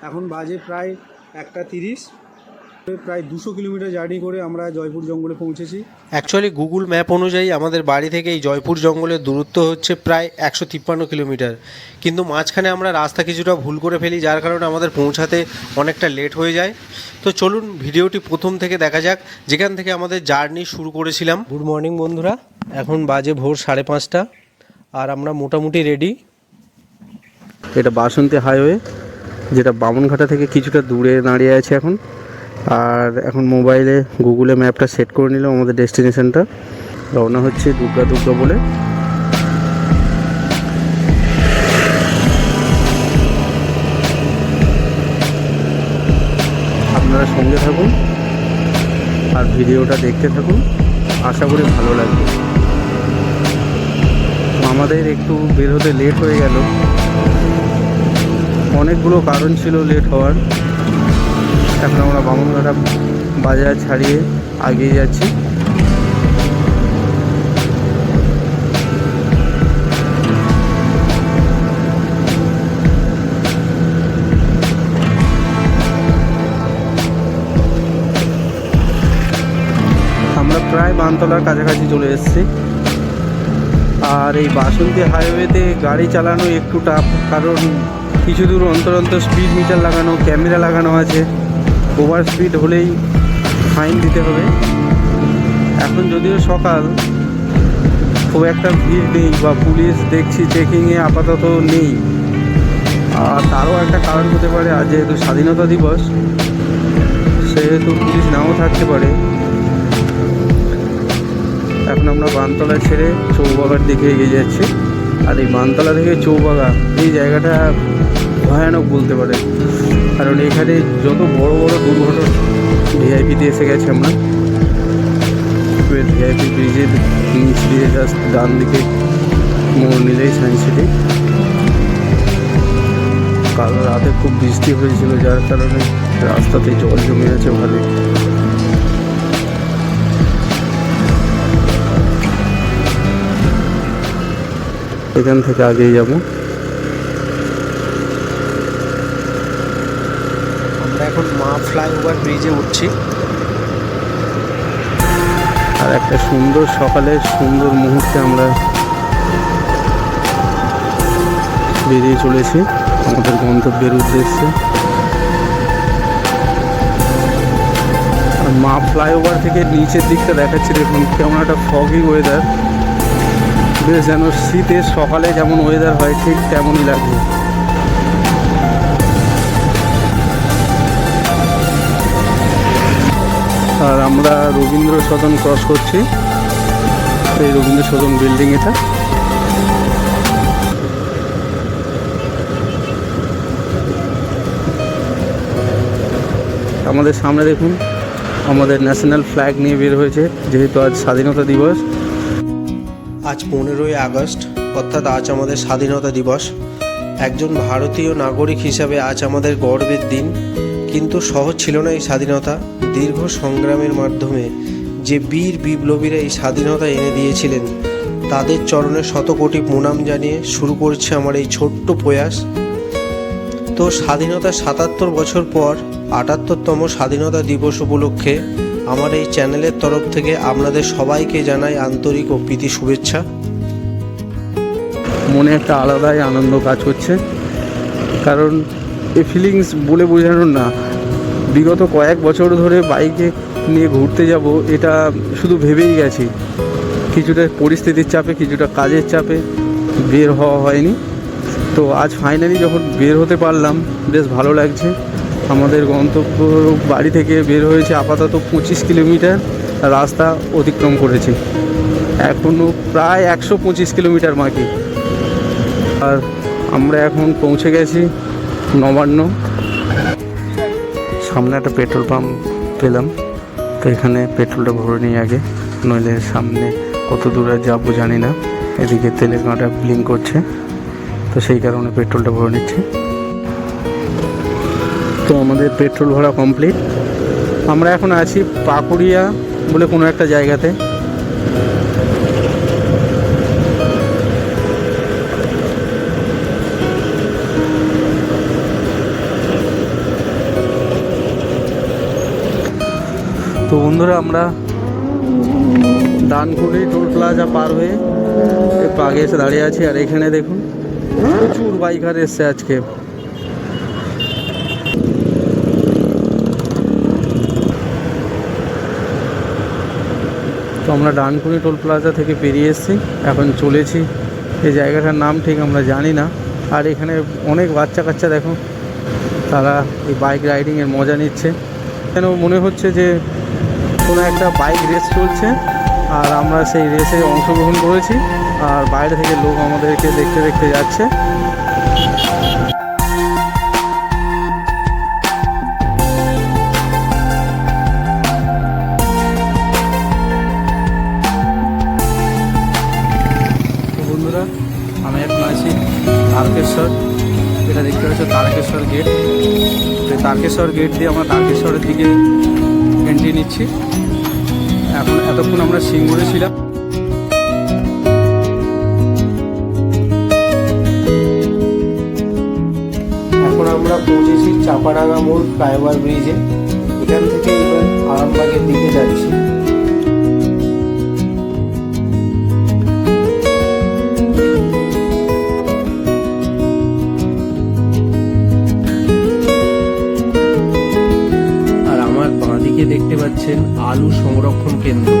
এখন বাজে প্রায় 1:30, প্রায় 200 কিলোমিটার জার্নি করে আমরা জয়পুর জঙ্গলে পৌঁছেছি। অ্যাকচুয়ালি গুগল ম্যাপ অনুযায়ী আমাদের বাড়ি থেকে এই জয়পুর জঙ্গলের দূরত্ব হচ্ছে প্রায় 153 কিলোমিটার, কিন্তু মাঝখানে আমরা রাস্তা কিছুটা ভুল করে ফেলি, যার কারণে আমাদের পৌঁছাতে অনেকটা লেট হয়ে যায়। তো চলুন ভিডিওটি প্রথম থেকে দেখা যাক, যেখান থেকে আমাদের জার্নি শুরু করেছিলাম। গুড মর্নিং বন্ধুরা, এখন বাজে ভোর 5:30 আর আমরা মোটামুটি রেডি। এটা বাসন্তী হাইওয়ে, যেটা বামনঘাটা থেকে কিছুটা দূরে দাঁড়িয়ে আছে এখন। আর এখন মোবাইলে গুগলে ম্যাপটা সেট করে নিলাম, আমাদের ডেস্টিনেশনটা রওনা হচ্ছে দুর্গা বলে। আপনারা সঙ্গে থাকুন আর ভিডিওটা দেখতে থাকুন, আশা করি ভালো লাগবে। আমাদের একটু বের হতে লেট হয়ে গেল, অনেকগুলো কারণ ছিল লেট হওয়ার। এখন আমরা বামনঘাটা বাজার ছাড়িয়ে এগিয়ে যাচ্ছি। আমরা প্রায় বানতলার কাছাকাছি চলে এসেছি। আর এই বাসন্তী হাইওয়েতে গাড়ি চালানো একটু টাফ, কারণ কিছু দূর অন্তর অন্তর স্পিড মিটার লাগানো, ক্যামেরা লাগানো আছে। ওভার স্পিড হলেই ফাইন দিতে হবে। এখন যদিও সকাল, খুব একটা ভিড় নেই বা পুলিশ দেখছি চেকিংয়ে আপাতত নেই। আর তারও একটা কারণ হতে পারে, আজ যেহেতু স্বাধীনতা দিবস সেহেতু পুলিশ নাও থাকতে পারে। এখন আমরা বানতলা ছেড়ে চৌবাগার দিকে এগিয়ে যাচ্ছি। আর এই বানতলা থেকে চৌবাগা এই জায়গাটা ভয়ানক বলতে পারে, কারণ এখানে যত বড় বড় দুর্ঘটনা ভিআইপিতে এসে গেছে। আমরা ভিআইপি ব্রিজের নিচ দিয়ে জাস্ট ডান দিকে মোড় নিলেই সায়েন্স সিটি। কাল রাতে খুব বৃষ্টি হয়েছিল, যার কারণে রাস্তাতে জল জমে আছে ভালোই। এখান থেকে আগেই যাব। আমরা এখন মা ফ্লাইওভার ব্রিজে উঠছি। আর একটা সুন্দর সকালের সুন্দর মুহূর্তে আমরা বেরিয়ে চলেছি আমাদের গন্তব্যের উদ্দেশ্যে। আর মা ফ্লাইওভার থেকে নিচের দিকটা দেখাচ্ছি, দেখুন কেমন একটা ফগি ওয়েদার। বেশ যেন শীতের সকালে যেমন ওয়েদার হয় ঠিক তেমনই লাগবে। আর আমরা রবীন্দ্র সদন ক্রস করছি, এই রবীন্দ্র সদন বিল্ডিং এটা। আমাদের সামনে দেখুন আমাদের ন্যাশনাল ফ্ল্যাগ নিয়ে বের হয়েছে, যেহেতু আজ স্বাধীনতা দিবস। আজ 15ই আগস্ট, অর্থাৎ আজ আমাদের স্বাধীনতা দিবস। একজন ভারতীয় নাগরিক হিসাবে আজ আমাদের গর্বের দিন, কিন্তু সহজ ছিল না এই স্বাধীনতা। দীর্ঘ সংগ্রামের মাধ্যমে যে বীর বিপ্লবীরা এই স্বাধীনতা এনে দিয়েছিলেন, তাদের চরণে শতকোটি প্রণাম জানিয়ে শুরু করছে আমার এই ছোট্ট প্রয়াস। তো স্বাধীনতা 77 বছর পর 78তম স্বাধীনতা দিবস উপলক্ষে আমার এই চ্যানেলের তরফ থেকে আপনাদের সবাইকে জানাই আন্তরিক ও প্রীতি শুভেচ্ছা। মনে একটা আলাদাই আনন্দ কাজ করছে, কারণ এই ফিলিংস বলে বোঝানোর না। বিগত কয়েক বছর ধরে বাইকে নিয়ে ঘুরতে যাব, এটা শুধু ভেবেই গেছি। কিছুটা পরিস্থিতির চাপে, কিছুটা কাজের চাপে বের হওয়া হয়নি। তো আজ ফাইনালি যখন বের হতে পারলাম, বেশ ভালো লাগছে। আমাদের গন্তব্য বাড়ি থেকে বের হয়েছে আপাতত 25 কিলোমিটার রাস্তা অতিক্রম করেছি, এখনও প্রায় 125 কিলোমিটার বাকি। আর আমরা এখন পৌঁছে গেছি নবান্ন। সামনে একটা পেট্রোল পাম্প পেলাম, তো এখানে পেট্রোলটা ভরে নিই আগে, নইলে সামনে কত দূরে যাবো জানি না। এদিকে তেলের কাঁটা ব্লিঙ্ক করছে, তো সেই কারণে পেট্রোলটা ভরে নিচ্ছি। তো আমাদের পেট্রোল ভরা কমপ্লিট। আমরা এখন আছি পাকুড়িয়া বলে কোনো একটা জায়গাতে। তো বন্ধুরা আমরা ডানকুনি টোল প্লাজা পার হয়ে একটু আগে এসে দাঁড়িয়ে আছি। আর এখানে দেখুন প্রচুর বাইকার এসছে আজকে। তো আমরা ডানকুনি টোল প্লাজা থেকে বেরিয়ে এসেছি, এখন চলেছি এই জায়গাটার নাম ঠিক আমরা জানি না। আর এখানে অনেক বাচ্চা কাচ্চা দেখো, তারা এই বাইক রাইডিংয়ের মজা নিচ্ছে। কেন মনে হচ্ছে যে কোনো একটা বাইক রেস চলছে আর আমরা সেই রেসে অংশগ্রহণ করেছি, আর বাইরে থেকে লোক আমাদেরকে দেখতে দেখতে যাচ্ছে। বন্ধুরা আমি এখন আছি তারকেশ্বর, এটা দেখতে পাচ্ছি তারকেশ্বর গেট। তারকেশ্বর গেট দিয়ে আমরা তারকেশ্বরের দিকে এন্ট্রি নিচ্ছি। এতক্ষণ আমরা সিঙ্গুরে ছিলাম। এখন আমরা পৌঁছেছি চাপাডাঙ্গা মোড় ফ্লাইওভার ব্রিজে। এখান থেকে এবার আরামবাগের দিকে যাচ্ছি। আর আমার বাঁদিকে দেখতে পাচ্ছেন আলু সংরক্ষণ কেন্দ্র।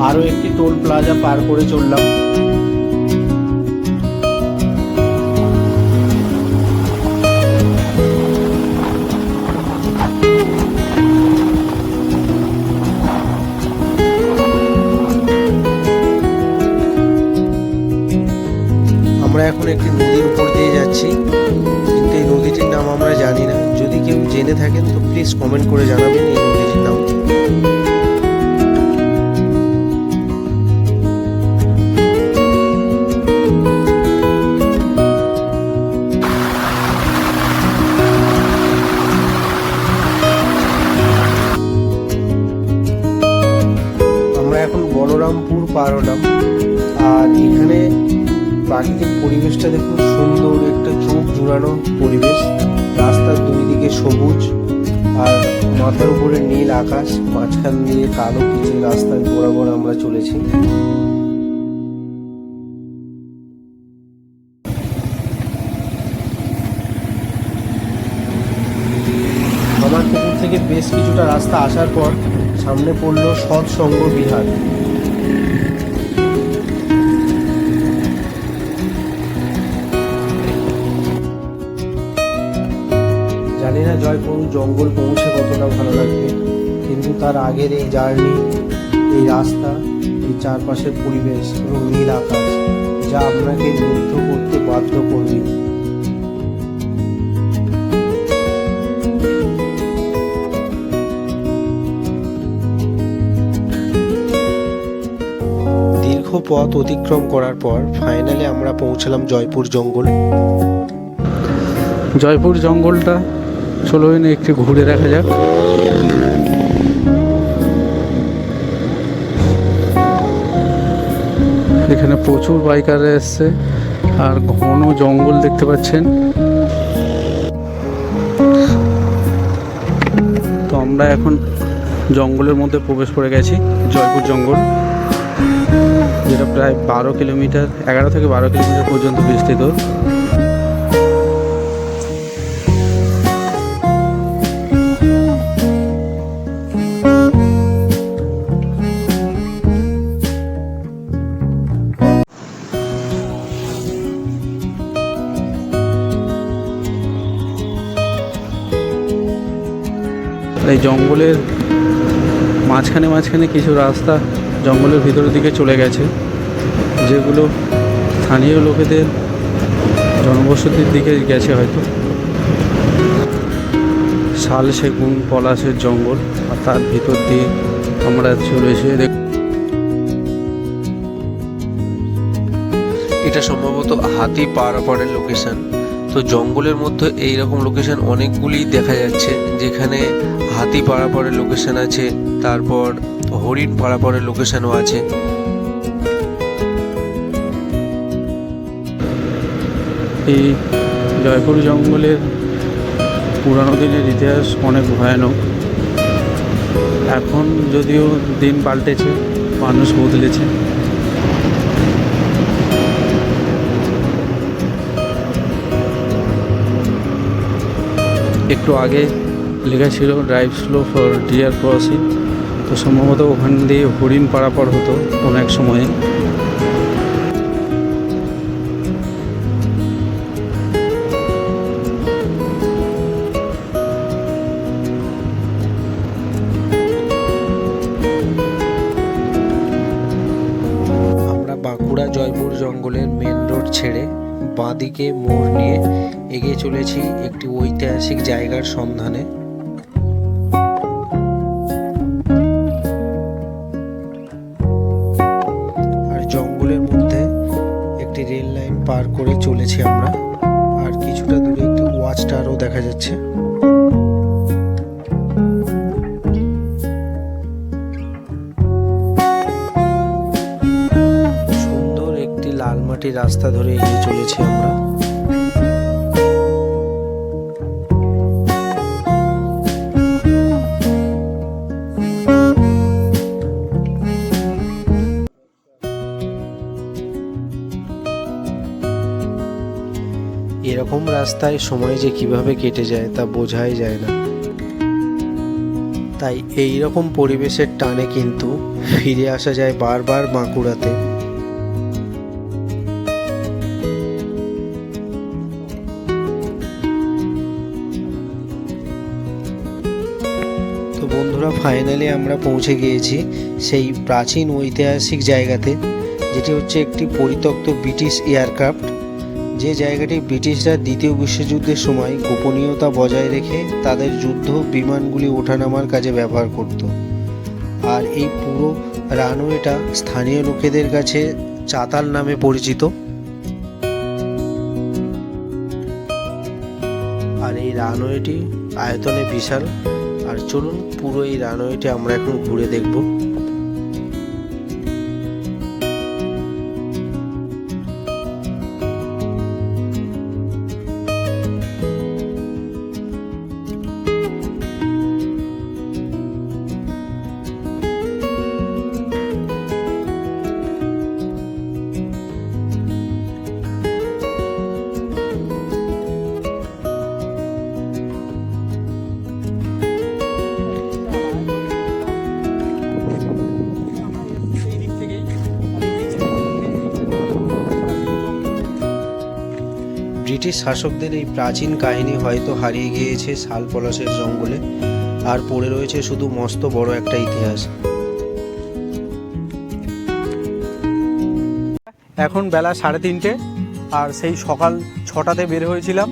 আরও একটি টোল প্লাজা পার করে চললাম। আমরা এখন একটি নদীর উপর দিয়ে যাচ্ছি, কিন্তু এই নদীটির নাম আমরা জানি না। যদি কেউ জেনে থাকেন তো প্লিজ কমেন্ট করে জানাবেন এই নদীটির নাম। আমরা এখন বলরামপুর পার হলাম। আর এখানে প্রাকৃতিক পরিবেশটা দেখুন, সুন্দর একটা চোখ জুড়ানো পরিবেশ। রাস্তার দুই দিকে সবুজ আর মাথার উপরে নীল আকাশ, মাঝখান দিয়ে কালো কিছু রাস্তায় বরাবর আমরা চলেছি। আমার পুকুর থেকে বেশ কিছুটা রাস্তা আসার পর সামনে পড়ল সৎসঙ্গ বিহার। জানি না জয়পুর জঙ্গল পৌঁছে কতটা ভালো লাগবে, কিন্তু তার আগের এই জার্নি, এই রাস্তা, এই চারপাশের পরিবেশ এবং নীল আকাশ যা আপনাকে মুগ্ধ করতে বাধ্য করবে। দীর্ঘ পথ অতিক্রম করার পর ফাইনালি আমরা পৌঁছলাম জয়পুর জঙ্গল। জয়পুর জঙ্গলটা চলো একটু ঘুরে দেখা যাক। এখানে প্রচুর বাইকার এসছে আর ঘন জঙ্গল দেখতে পাচ্ছেন। তো আমরা এখন জঙ্গলের মধ্যে প্রবেশ করে গেছি। জয়পুর জঙ্গল, যেটা প্রায় 11 কিলোমিটার 11 থেকে 12 কিলোমিটার পর্যন্ত বিস্তৃত। এই জঙ্গলের মাঝখানে মাঝখানে কিছু রাস্তা জঙ্গলের ভিতরের দিকে চলে গেছে, যেগুলো স্থানীয় লোকেদের জনবসতির দিকে গেছে হয়তো। শাল, সেগুন, পলাশের জঙ্গল, আর তার ভিতর দিয়ে আমরা চলেছি। এটা সম্ভবত হাতি পারাপাড়ের লোকেশন। তো জঙ্গলের মধ্যে এই রকম লোকেশন অনেকগুলি দেখা যাচ্ছে, যেখানে হাতি পাড়াপড়ের লোকেশন আছে, তারপর হরিণ পাড়াপড়ের লোকেশনও আছে। এই জয়পুর জঙ্গলের পুরানো দিনের ইতিহাস অনেক ভয়ানক। এখন যদিও দিন পাল্টেছে, মানুষ বদলেছে। একটু আগে লেখা ছিল drive slow for deer crossing, তো সম্ভবত ওখান দিয়ে হরিণ পারাপার হতো কোনো এক সময়ে। আমরা বাঁকুড়া জয়পুর জঙ্গলের মেন রোড ছেড়ে বাঁদিকে মোড় নিয়ে এগিয়ে চলেছি একটি ঐতিহাসিক জায়গার সন্ধানে। আর জঙ্গলের মধ্যে একটি রেল লাইন পার করে চলেছি আমরা, আর কিছুটা দূরে একটি ওয়াচ টাওয়ারও দেখা যাচ্ছে। সুন্দর একটি লাল মাটির রাস্তা ধরে এগিয়ে চলেছি আমরা। এরকম রাস্তায় সময় যে কিভাবে কেটে যায় তা বোঝাই যায় না। তাই এই রকম পরিবেশের টানে কিন্তু ফিরে আসা যায় বারবার বাঁকুড়াতে। তো বন্ধুরা, ফাইনালি আমরা পৌঁছে গিয়েছি সেই প্রাচীন ঐতিহাসিক জায়গাতে, যেটি হচ্ছে একটি পরিত্যক্ত ব্রিটিশ এয়ারক্রাফট, যে জায়গাটি ব্রিটিশরা দ্বিতীয় বিশ্বযুদ্ধের সময় গোপনীয়তা বজায় রেখে তাদের যুদ্ধ বিমানগুলি ওঠানামার কাজে ব্যবহার করত। আর এই পুরো রানওয়েটা স্থানীয় লোকেদের কাছে চাতাল নামে পরিচিত। আর এই রানওয়েটি আয়তনে বিশাল। আর চলুন পুরো এই রানওয়েটি আমরা এখন ঘুরে দেখব। ব্রিটিশ শাসকদের এই প্রাচীন কাহিনী হয়তো হারিয়ে গিয়েছে শাল পলাশের জঙ্গলে, আর পড়ে রয়েছে শুধু মস্ত বড় একটা ইতিহাস। এখন বেলা 3:30, আর সেই সকাল 6টাতে বের হয়েছিলাম।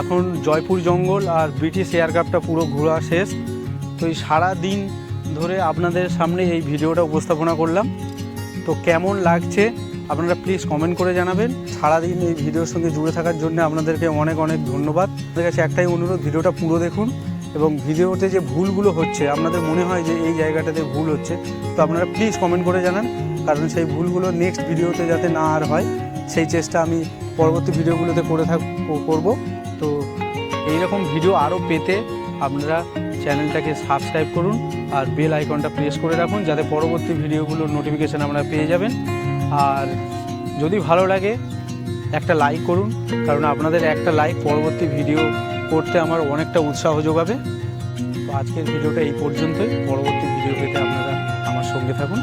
এখন জয়পুর জঙ্গল আর ব্রিটিশ এয়ারক্রাফটটা পুরো ঘোরা শেষ। তো এই সারা দিন ধরে আপনাদের সামনে এই ভিডিওটা উপস্থাপনা করলাম। তো কেমন লাগছে আপনারা প্লিজ কমেন্ট করে জানাবেন। সারাদিন এই ভিডিওর সঙ্গে জুড়ে থাকার জন্য আপনাদেরকে অনেক অনেক ধন্যবাদ। আপনাদের কাছে একটাই অনুরোধ, ভিডিওটা পুরো দেখুন, এবং ভিডিওতে যে ভুলগুলো হচ্ছে, আপনাদের মনে হয় যে এই জায়গাটাতে ভুল হচ্ছে, তো আপনারা প্লিজ কমেন্ট করে জানান, কারণ সেই ভুলগুলো নেক্সট ভিডিওতে যাতে না আর হয় সেই চেষ্টা আমি পরবর্তী ভিডিওগুলোতে করব। তো এইরকম ভিডিও আরও পেতে আপনারা চ্যানেলটাকে সাবস্ক্রাইব করুন আর বেল আইকনটা প্রেস করে রাখুন, যাতে পরবর্তী ভিডিওগুলোর নোটিফিকেশান আপনারা পেয়ে যাবেন। আর যদি ভালো লাগে একটা লাইক করুন, কারণ আপনাদের একটা লাইক পরবর্তী ভিডিও করতে আমার অনেকটা উৎসাহ যোগাবে। তো আজকের ভিডিওটা এই পর্যন্তই। পরবর্তী ভিডিও পেতে আপনারা আমার সঙ্গে থাকুন।